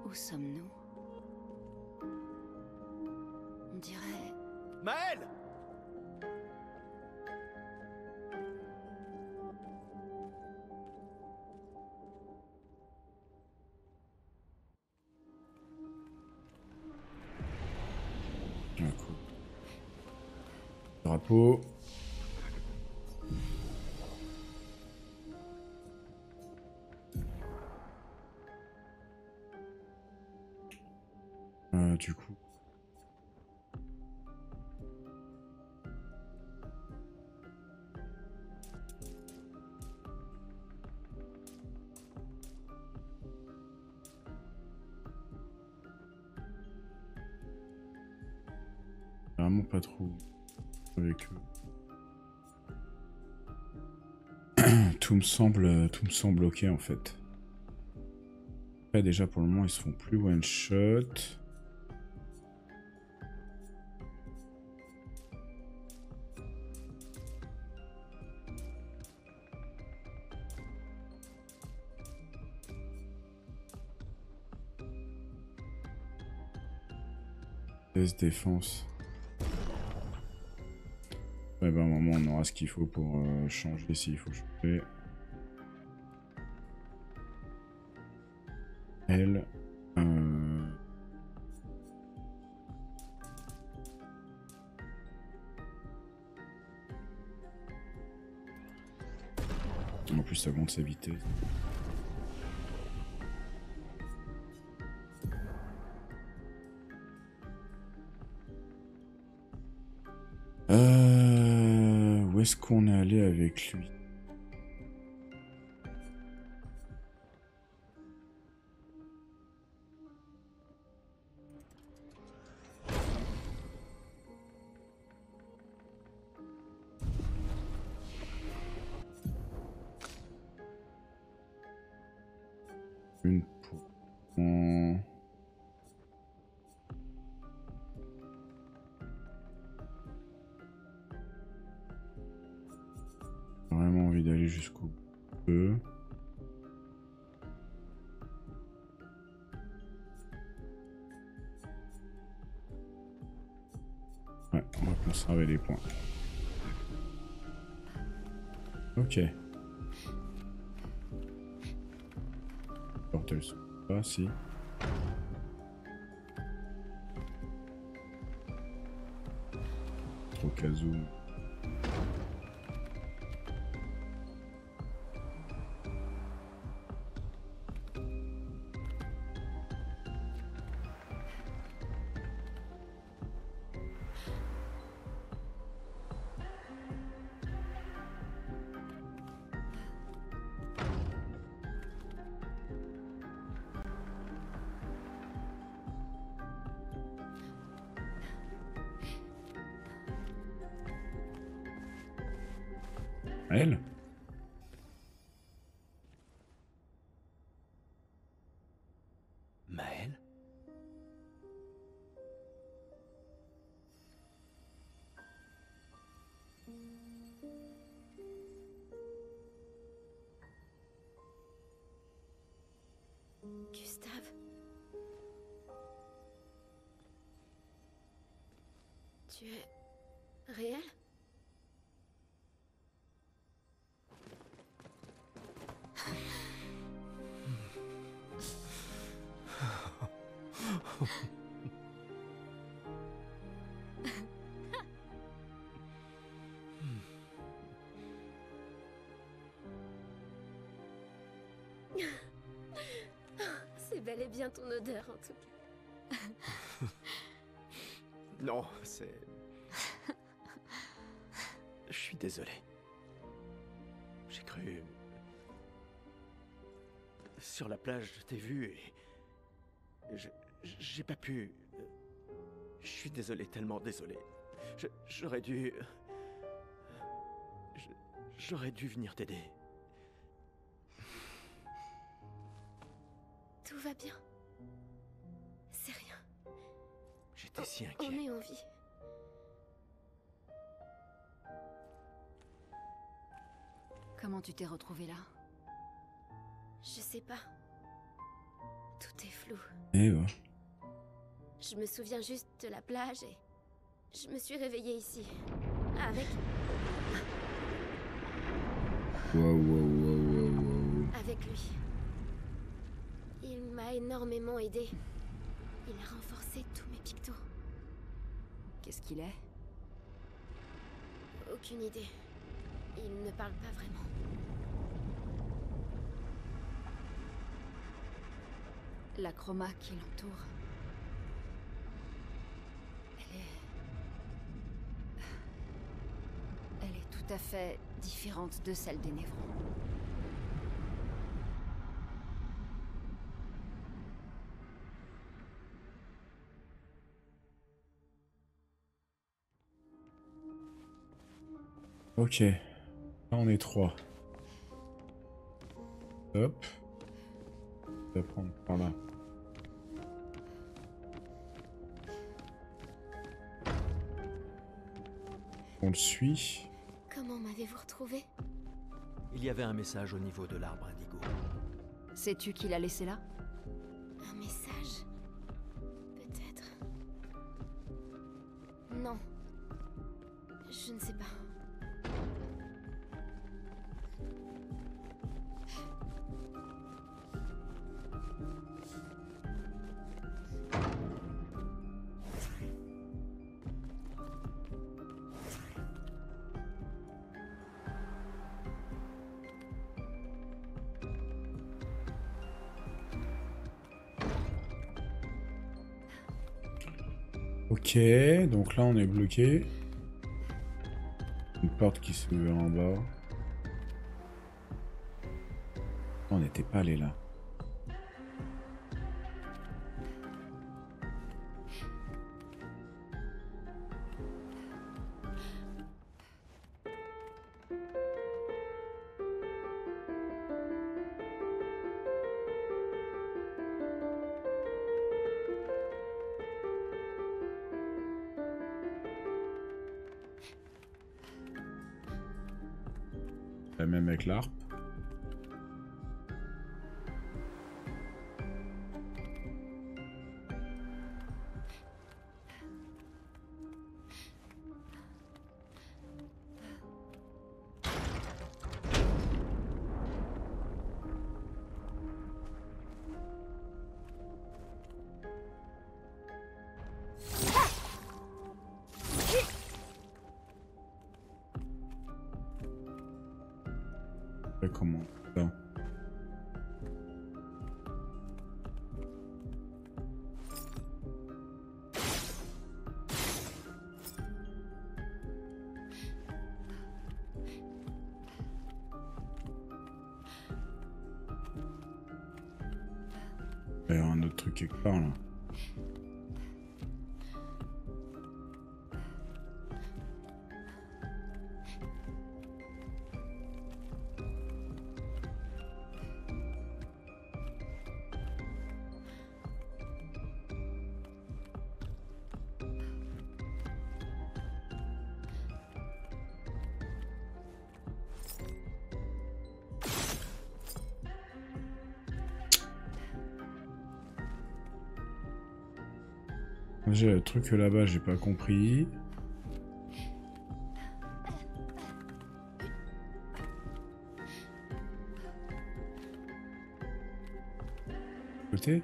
Où sommes-nous? On dirait... Maël! Ah, cool. Drapeau. Du coup. Vraiment pas trop avec eux. Tout me semble ok en fait. Là, déjà pour le moment ils se font plus one shot. Défense. Ouais, bah, à un moment, on aura ce qu'il faut pour changer s'il faut changer. Elle. En plus, ça augmente sa vitesse. Où est-ce qu'on est allé avec lui? Une pour... Vraiment envie d'aller jusqu'au bout. Ouais, on va conserver les points. Ok. Porte elle saute pas, si. Au cas où. Elle? Maël? Gustave. Tu es réel? C'est bel et bien ton odeur en tout cas. Non, c'est... Je suis désolé. J'ai cru... Sur la plage, je t'ai vu et... J'ai pas pu... Je suis désolé, tellement désolé. J'aurais dû... J'aurais dû venir t'aider. Tout va bien. C'est rien. J'étais si On inquiet. est en vie. Comment tu t'es retrouvée là? Je sais pas. Tout est flou. Eh ouais. Je me souviens juste de la plage et... Je me suis réveillée ici. Avec... Wow. Avec lui. Il m'a énormément aidé. Il a renforcé tous mes pictos. Qu'est-ce qu'il est? Aucune idée. Il ne parle pas vraiment. La chroma qui l'entoure. Elle est tout à fait différente de celle des névrons. Ok. Là, on est 3. Hop. On va prendre par là. On le suit. Comment m'avez-vous retrouvé? Il y avait un message au niveau de l'arbre indigo. Sais-tu qui l'a laissé là? Un message? Peut-être. Non. Je ne sais pas. Ok, donc là on est bloqué. Une porte qui s'ouvre en bas. On n'était pas allé là. Même avec l'arp. Comment ça? Il y a un autre truc quelque part là. J'ai le truc là-bas, j'ai pas compris. Côté.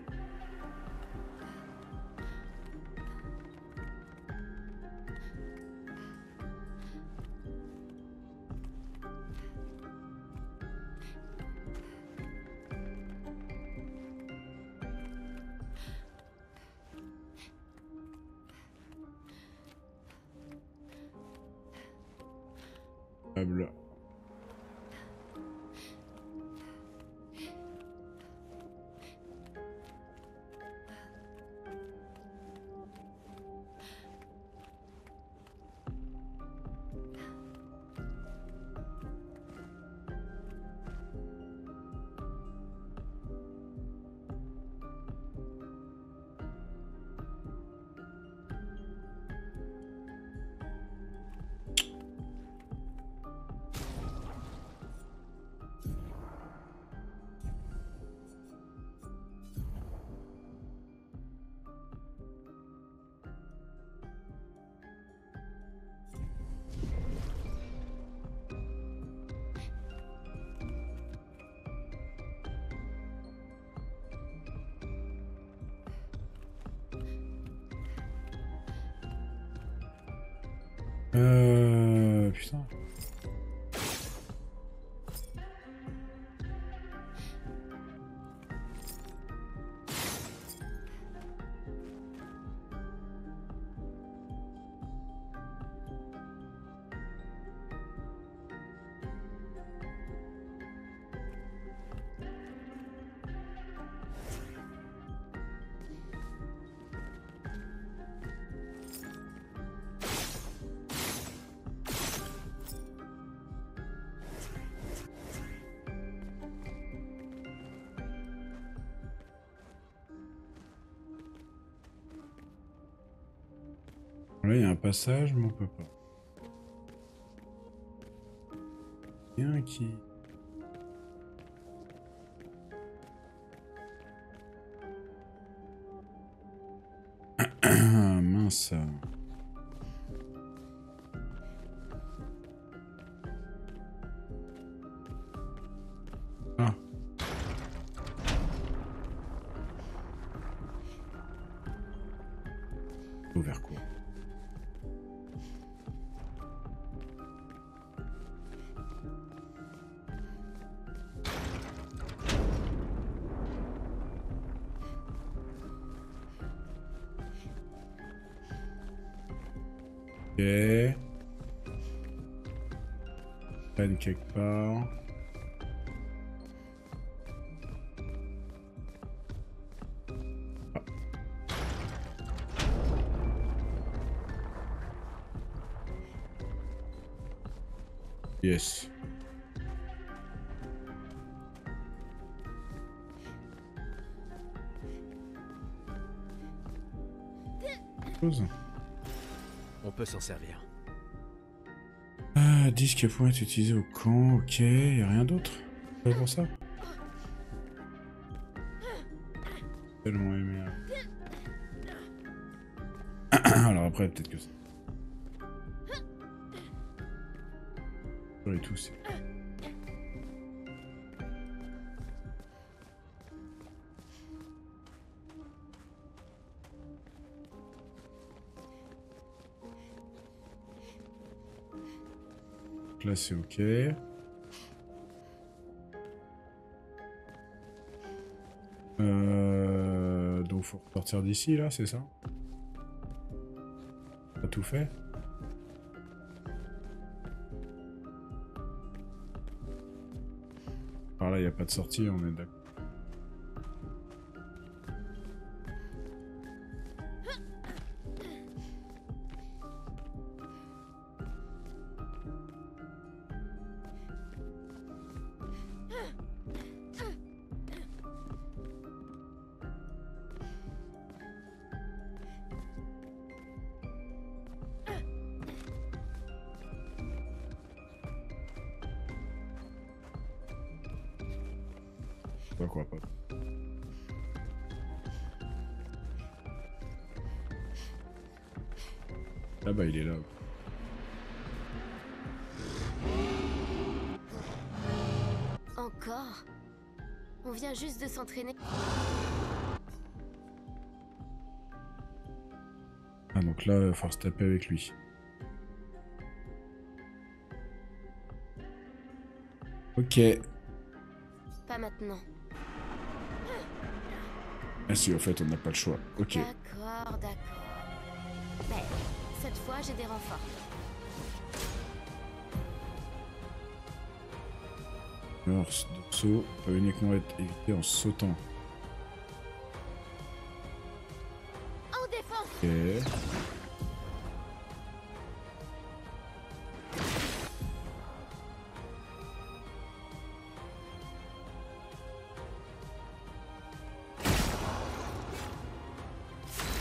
Table. Putain. Là, il y a un passage, mais on peut pas. Il y a un qui... Mince. Ah. Ouvert quoi? Ok. Peine quelque part. Ah. Yes. Chose. On peut s'en servir. Ah, disque à pouvoir être utilisé au camp, ok, y a rien d'autre. Pas pour ça. Tellement aimé. Alors après, peut-être que ça. Et tout, c'est. Là, c'est ok. Donc, faut repartir d'ici, là, c'est ça? T'as tout fait? Par là, il n'y a pas de sortie, on est d'accord. Pourquoi pas. Ah bah il est là. Encore? On vient juste de s'entraîner. Ah donc là, il va falloir se taper avec lui. Ok. Pas maintenant. Ah si, en fait, on n'a pas le choix. Ok. D'accord, d'accord. Mais cette fois, j'ai des renforts. Alors, ce saut peut uniquement être évité en sautant. En défense! Ok.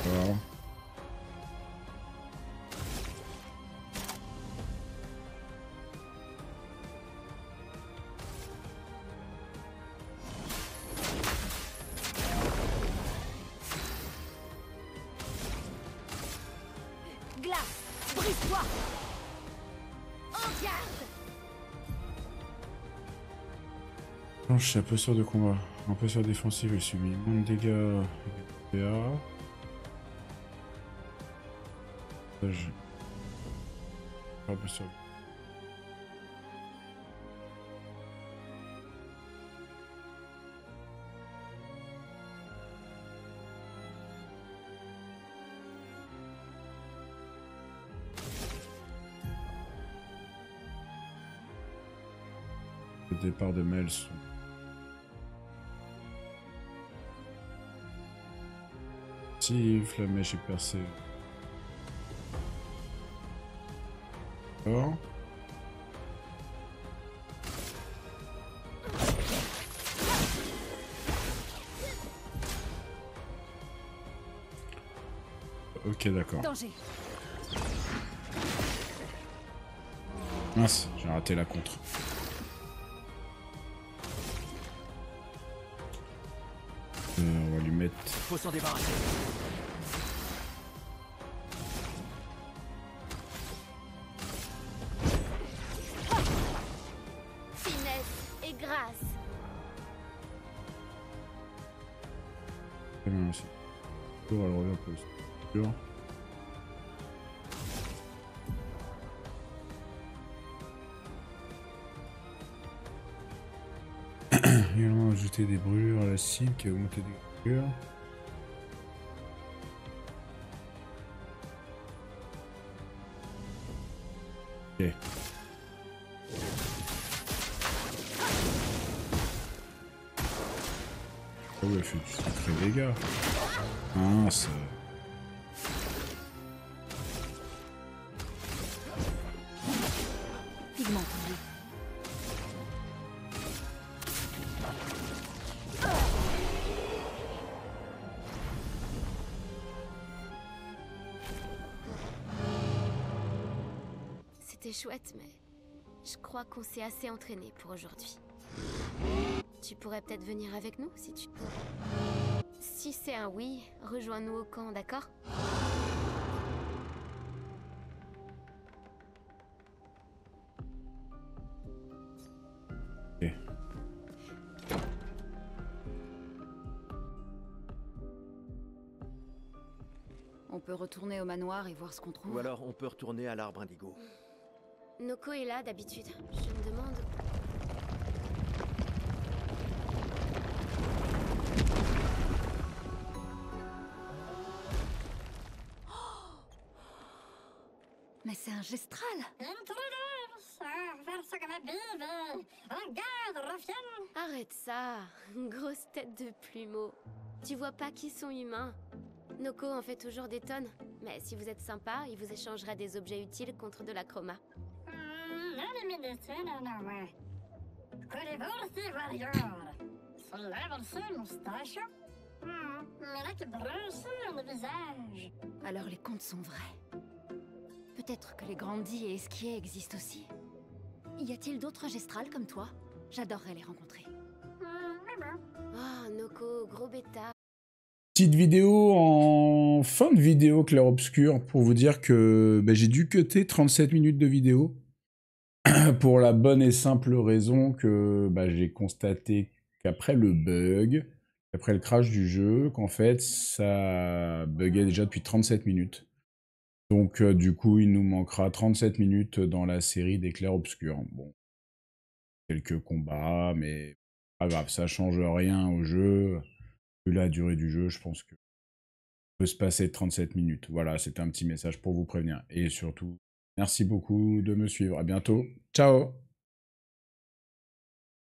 Voilà. Glace! Brise-toi! En garde! Non, je suis un peu sûr de combat. Un peu sur défensive, elle subit moins de dégâts avec le PA. Ça, je... Un peu sûr. Le départ de Mel sont... Si la mèche est percée. D'accord. Ok, d'accord. Danger. Mince, j'ai raté la contre. On va lui mettre... Faut s'en débarrasser. Finesse et grâce. Aussi. Elle revient un peu. Sûr. Également ajouter des brûlures à la cible qui a augmenté des brûlures. Ok. Ah ouais, elle fait du sacré dégâts. Mince. Pigment tendu. C'était chouette, mais je crois qu'on s'est assez entraîné pour aujourd'hui. Tu pourrais peut-être venir avec nous si tu... Si c'est un oui, rejoins-nous au camp, d'accord? Ok. On peut retourner au manoir et voir ce qu'on trouve. Ou alors on peut retourner à l'arbre indigo. Noko est là d'habitude. Je me demande... Mais c'est un gestral. Arrête ça, grosse tête de plumeau. Tu vois pas qu'ils sont humains. Noko en fait toujours des tonnes. Mais si vous êtes sympa, il vous échangera des objets utiles contre de la chroma. Alors les contes sont vrais. Peut-être que les Grandis et Esquier existent aussi. Y a-t-il d'autres gestrals comme toi? J'adorerais les rencontrer. Oh, Noko, gros bêta. Petite vidéo en fin de vidéo clair-obscur pour vous dire que j'ai dû cutter 37 minutes de vidéo pour la bonne et simple raison que j'ai constaté qu'après le bug, après le crash du jeu, qu'en fait ça buguait déjà depuis 37 minutes. Donc du coup il nous manquera 37 minutes dans la série des clairs-obscurs. Bon, quelques combats, mais pas grave, ça change rien au jeu. Vu la durée du jeu, je pense que peut se passer de 37 minutes. Voilà, c'était un petit message pour vous prévenir. Et surtout, merci beaucoup de me suivre. À bientôt. Ciao!